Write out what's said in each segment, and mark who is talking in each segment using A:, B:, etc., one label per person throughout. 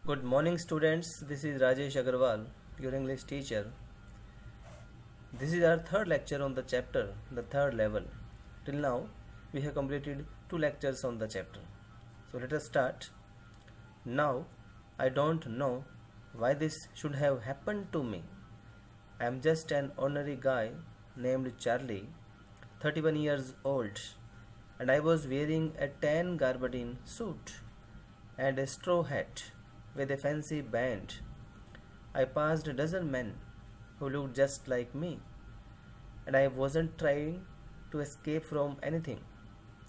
A: Good morning, students. This is Rajesh Agarwal, your English teacher. This is our third lecture on the chapter, the third level. Till now, we have completed two lectures on the chapter. So let us start. Now, I don't know why this should have happened to me. I am just an ordinary guy named Charlie, 31 years old, and I was wearing a tan gabardine suit and a straw hat with a fancy band. I passed a dozen men who looked just like me, and I wasn't trying to escape from anything.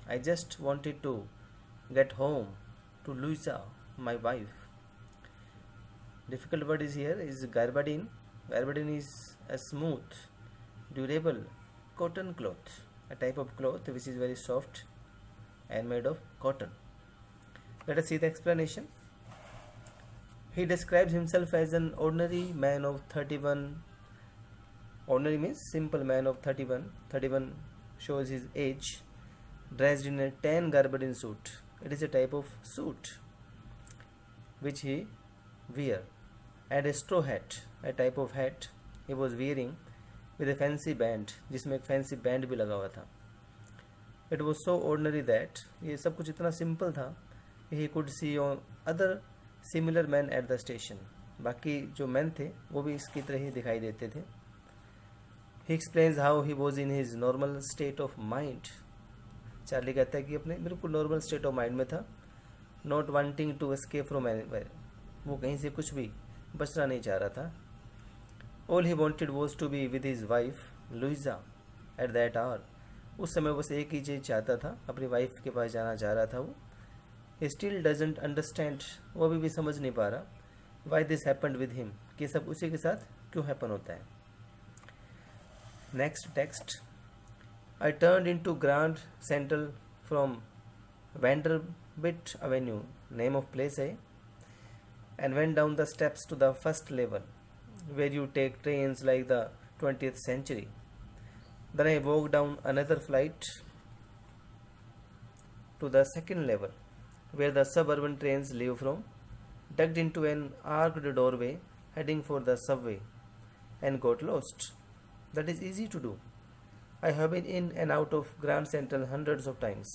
A: I just wanted to get home to Louisa, my wife. Difficult word is here is gabardine. Gabardine is a smooth, durable cotton cloth, a type of cloth which is very soft and made of cotton. Let us see the explanation. He describes himself as an ordinary man of 31. Ordinary means simple man of 31. 31 shows his age, dressed in a tan gabardine suit. It is a type of suit which he wear, and a straw hat, a type of hat he was wearing with a fancy band, जिसमें एक fancy band भी लगा हुआ था. It was so ordinary that ये सब कुछ इतना simple था he could see on other similar men at the station. बाकी जो men थे वो भी इसकी तरह ही दिखाई देते थे. He explains how he was in his normal state of mind. Charlie कहता है कि अपने बिल्कुल नॉर्मल स्टेट ऑफ माइंड में था, not wanting to escape from anywhere. वो कहीं से कुछ भी बचना नहीं चाह रहा था. All he wanted was to be with his wife Luisa at that hour. उस समय बस एक ही चीज़ चाहता था, अपनी वाइफ के पास जाना चाह रहा था. वो ही स्टिल डजेंट अंडरस्टैंड, वो अभी भी समझ नहीं पा रहा why this happened with him, कि सब उसी के साथ क्यों हैपन होता है. Next text. I turned into Grand Central from Vanderbilt Avenue, name of place and went down the steps to the first level, where you take trains like the 20th century. Then I walked down another flight to the second level, where the suburban trains leave from, ducked into an arched doorway heading for the subway, and got lost. That is easy to do. I have been in and out of Grand Central hundreds of times,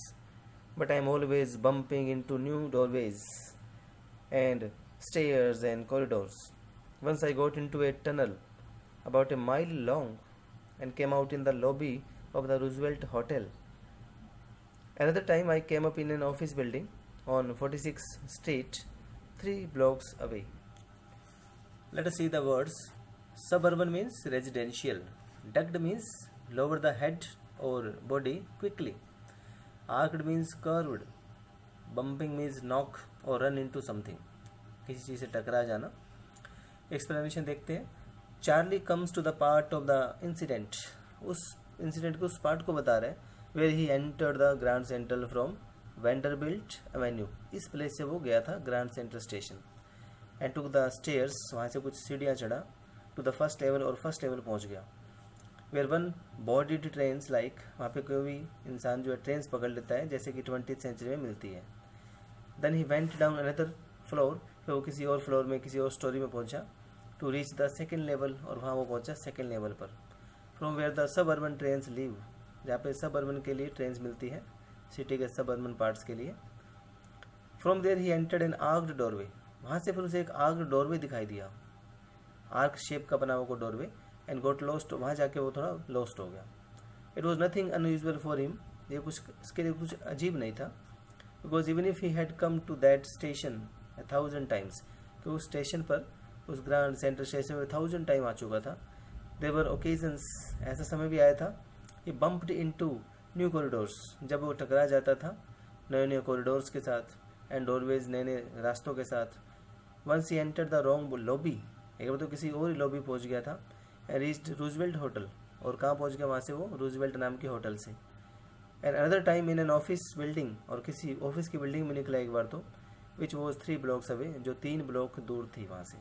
A: but I am always bumping into new doorways and stairs and corridors. Once I got into a tunnel about a mile long and came out in the lobby of the Roosevelt Hotel. Another time I came up in an office building on 46th Street, 3 blocks away. Let us see the words. Suburban means residential. Ducked means lower the head or body quickly. Arched means curved. Bumping means knock or run into something, किसी चीज़ से टकरा जाना. Explanation देखते हैं. Charlie comes to the part of the incident. उस incident को, उस part को बता रहे हैं. Where he entered the Grand Central from Vanderbilt Avenue. इस प्लेस से वो गया था Grand Central station. And to the stairs, वहाँ से कुछ सीढ़ियाँ चढ़ा. टू द फर्स्ट लेवल, और फर्स्ट लेवल पहुँच गया. Where one bodied trains like, वहाँ पे कोई भी इंसान जो है ट्रेन्स पकड़ लेता है, जैसे कि 20th सेंचुरी में मिलती है. Then he went down another floor, फिर वो किसी और फ्लोर में, किसी और स्टोरी में पहुंचा. To reach the second level, और वहाँ वो पहुंचा सेकेंड लेवल पर. From where the suburban trains leave, जहाँ पे सब अर्बन के लिए ट्रेन्स मिलती है, सिटी के सब अर्बन पार्ट्स के लिए. From there he entered an arched doorway. वहाँ से फिर उसे एक आर्क्ड डोरवे दिखाई दिया, आर्क शेप का बना हुआ को डोरवे. एंड गोट लॉस्ट, वहाँ जाके वो थोड़ा लॉस्ट हो गया. It was nothing unusual for him. ये कुछ इसके लिए कुछ अजीब नहीं था. Because even if he had come to that station 1000 times, तो उस स्टेशन पर, उस ग्रैंड सेंट्रल स्टेशन में 1000 टाइम आ चुका था. देयर वर ओकेजन्स, ऐसा समय भी आया था, ही बम्प्ड इनटू न्यू कॉरिडोर्स, जब वो टकरा जाता था नए नए कॉरिडोर्स के साथ, एंड डोरवेज, नए नए रास्तों के साथ. Once he entered the wrong lobby, एक बार तो किसी और ही लॉबी पहुँच गया था. रीच्ड रूजवेल्ट होटल, और कहाँ पहुँच गया वहाँ से वो, रूजवेल्ट नाम के होटल से. And another time in an office building, और किसी ऑफिस की बिल्डिंग में निकला एक बार तो, विच वॉज 3 blocks अवे, जो 3 ब्लॉक दूर थी वहाँ से.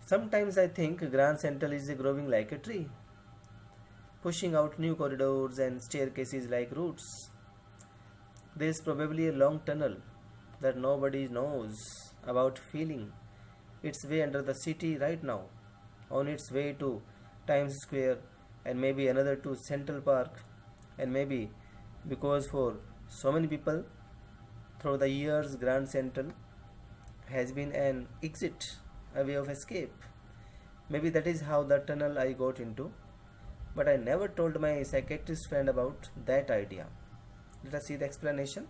A: Sometimes I think grand central is growing like a tree, pushing out new corridors and staircases like roots. There is probably a long tunnel that nobody knows about feeling its way under the city right now, on its way to Times Square, and maybe another to Central Park, and maybe because for so many people through the years Grand Central has been an exit, a way of escape. Maybe that is how the tunnel I got into, but I never told my psychiatrist friend about that idea. Let us see the explanation.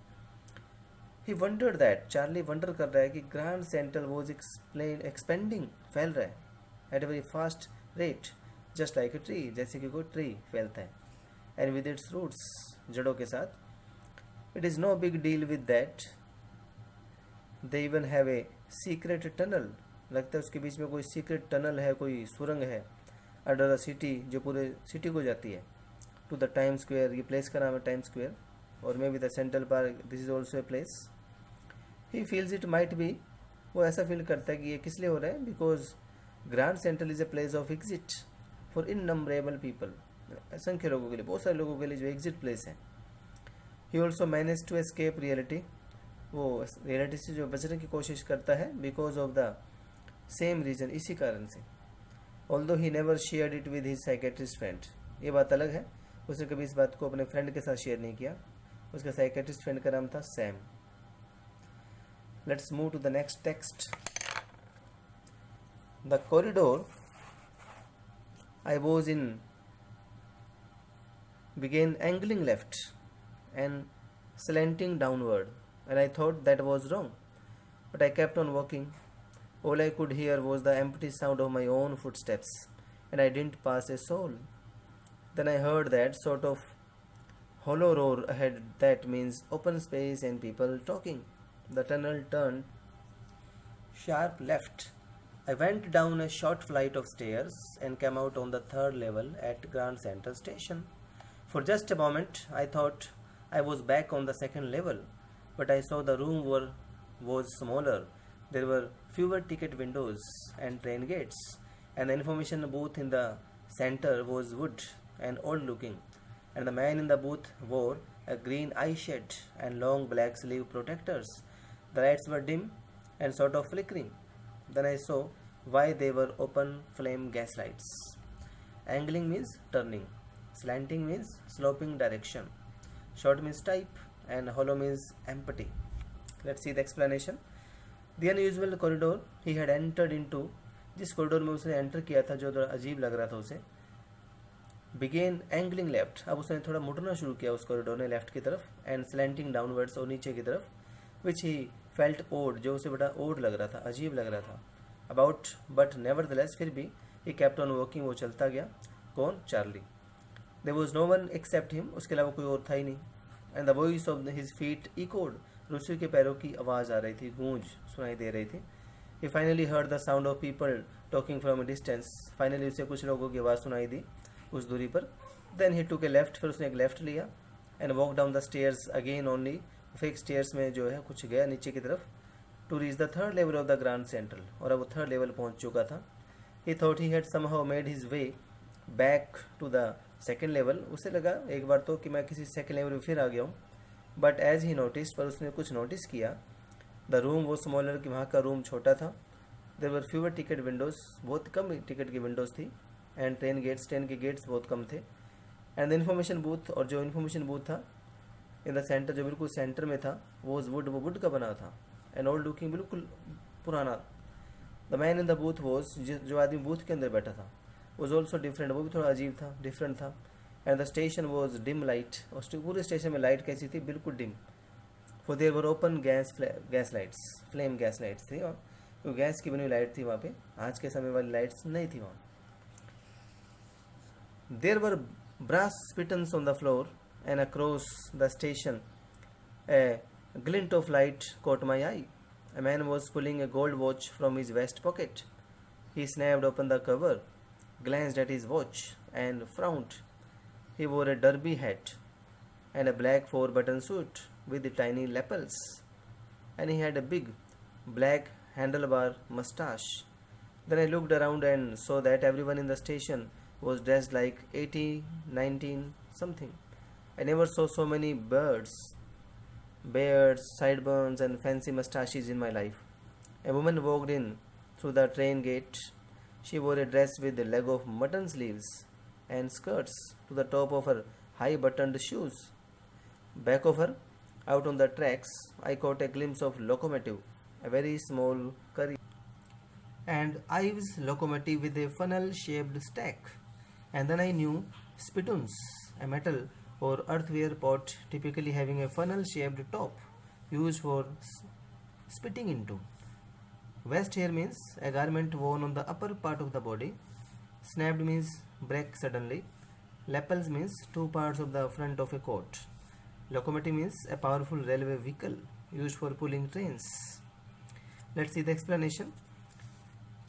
A: He wondered that Charlie wonder कर रहा है कि Grand Central was expanding, फैल रहा है at a very fast rate, just like a tree, जैसे कि कोई tree फैलता है, and with its roots, जड़ों के साथ. It is no big deal with that. They even have a secret tunnel. लगता है उसके बीच में कोई secret tunnel है, कोई सुरंग है under the city, जो पूरे city को जाती है. To the Times Square, ये place का नाम है Times Square, or maybe the Central Park. This is also a place. He feels it might be. वो ऐसा फील करता है कि ये किस लिए हो रहा है, because Grand Central is a place of exit for innumerable people. असंख्य लोगों के लिए, बहुत सारे लोगों के लिए जो exit place है. He also managed to escape reality. वो reality से जो बचने की कोशिश करता है because of the same reason, इसी कारण से. Although he never shared it with his psychiatrist friend. ये बात अलग है, उसने कभी इस बात को अपने फ्रेंड के साथ शेयर नहीं किया. उसका साइकेट्रिस्ट फ्रेंड का नाम था Sam. Let's move to the next text. The corridor I was in began angling left and slanting downward, and I thought that was wrong. But I kept on walking. All I could hear was the empty sound of my own footsteps, and I didn't pass a soul. Then I heard that sort of hollow roar ahead. That means open space and people talking. The tunnel turned sharp left. I went down a short flight of stairs and came out on the third level at Grand Central Station. For just a moment, I thought I was back on the second level, but I saw the room was smaller. There were fewer ticket windows and train gates, and the information booth in the center was wood and old looking, and the man in the booth wore a green eye shade and long black sleeve protectors. The lights were dim and sort of flickering. Then I saw why they were open flame gas lights. Angling means turning, slanting means sloping direction, short means type, and hollow means empty. Let's see the explanation. The unusual corridor he had entered into, जिस corridor में उसने enter किया था जो थोड़ा अजीब लग रहा था उसे, began angling left. अब उसने थोड़ा मुड़ना शुरू किया उस कॉरिडोर ने लेफ्ट की तरफ, and slanting downwards और नीचे की तरफ, which he felt odd, जो उसे बड़ा odd लग रहा था, अजीब लग रहा था. About but nevertheless, फिर भी he kept on walking, वो चलता गया. कौन? Charlie. There was no one except him, उसके अलावा कोई और था ही नहीं. And the voice of his feet echoed. रूसी के पैरों की आवाज़ आ रही थी, गूंज सुनाई दे रही थी. He finally heard the sound of people talking from a distance. Finally उसे कुछ लोगों की आवाज़ सुनाई दी उस दूरी पर. Then he took a left, फिर उसने एक लेफ्ट लिया, and walked down the stairs again only. फिर एक स्टेयर्स में जो है कुछ गया नीचे की तरफ, to reach the third level of the Grand Central. और अब वो थर्ड लेवल पहुंच चुका था. He thought he had somehow made his way back to the second level. उसे लगा एक बार तो कि मैं किसी सेकंड लेवल में फिर आ गया हूँ. But as he noticed, पर उसने कुछ नोटिस किया, the room was smaller, कि वहाँ का रूम छोटा था. There were fewer ticket windows, बहुत कम टिकट की विंडोज़ थी, and train के गेट्स बहुत कम थे. And the information booth, और जो information booth था in the center, जो बिल्कुल सेंटर में था, वो वुड का बना था, and old looking, बिल्कुल पुराना. The man in the booth was, जो आदमी बूथ के अंदर बैठा था, was also different, वो भी थोड़ा अजीब था, डिफरेंट था. And the station was dim light, और पूरे स्टेशन में लाइट कैसी थी? बिल्कुल dim. For there were open gas lights, flame gas lights थी, और वो गैस की बनी हुई लाइट थी वहाँ पे, आज के समय वाली लाइट्स नहीं थी वहाँ. There were brass spittoons on the floor, and across the station a glint of light caught my eye. A man was pulling a gold watch from his vest pocket. He snapped open the cover, glanced at his watch, and frowned. He wore a derby hat and a black 4-button suit with tiny lapels, and he had a big black handlebar mustache. Then I looked around and saw that everyone in the station was dressed like 18, 19 something. I never saw so many birds beards, sideburns, and fancy mustaches in my life. A woman walked in through the train gate. She wore a dress with a leg of mutton sleeves and skirts to the top of her high buttoned shoes. Back of her, out on the tracks, I caught a glimpse of locomotive, a very small curry, and Ives locomotive with a funnel shaped stack. And then I knew spittoons, a metal or earthenware pot typically having a funnel shaped top used for spitting into. Vest here means a garment worn on the upper part of the body. Snapped means break suddenly. Lapels means two parts of the front of a coat. Locomotive means a powerful railway vehicle used for pulling trains. Let's see the explanation.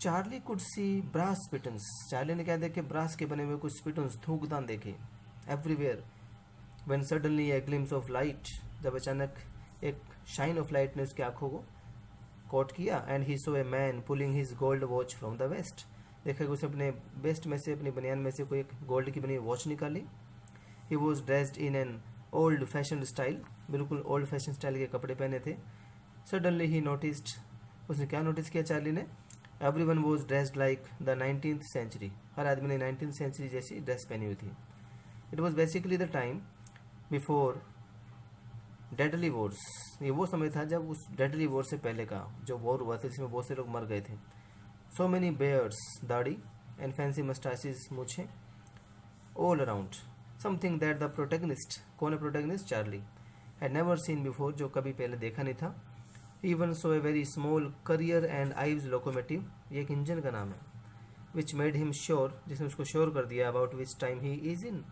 A: Charlie could see brass spittoons. Charlie ने क्या देखे? Brass के बने हुए कुछ स्पिटन्स, थूकदान देखे everywhere. When suddenly a glimpse of light, जब अचानक एक शाइन ऑफ लाइट ने उसकी आंखों को कॉट किया. And he saw a man pulling his gold watch from the vest. देखा कि उसे अपने वेस्ट में से, अपनी बनियान में से कोई एक गोल्ड की बनी वॉच निकाली. He was dressed in an old fashion style. बिल्कुल ओल्ड फैशन स्टाइल के कपड़े पहने थे. सडनली ही नोटिस्ड, उसने क्या नोटिस किया चार्ली ने? Everyone was dressed like the 19th century. हर आदमी ने 19th century जैसी ड्रेस पहनी हुई थी. It was basically the time before deadly wars. ये वो समय था जब उस deadly war से पहले का जो वॉर हुआ था जिसमें बहुत से लोग मर गए थे. So many beards, दाढ़ी, and fancy mustaches, मूछें, all around. Something that the protagonist, कौन है protagonist? Charlie, had never seen before, जो कभी पहले देखा नहीं था. Even so a very small Currier and Ives locomotive, ये एक इंजन का नाम है, which made him sure, जिसने उसको श्योर कर दिया about which time he is in,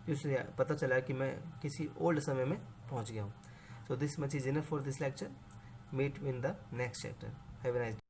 A: जिससे पता चला कि मैं किसी ओल्ड समय में पहुंच गया हूँ. So this much is enough for this lecture. Meet in the next chapter. Have a nice day.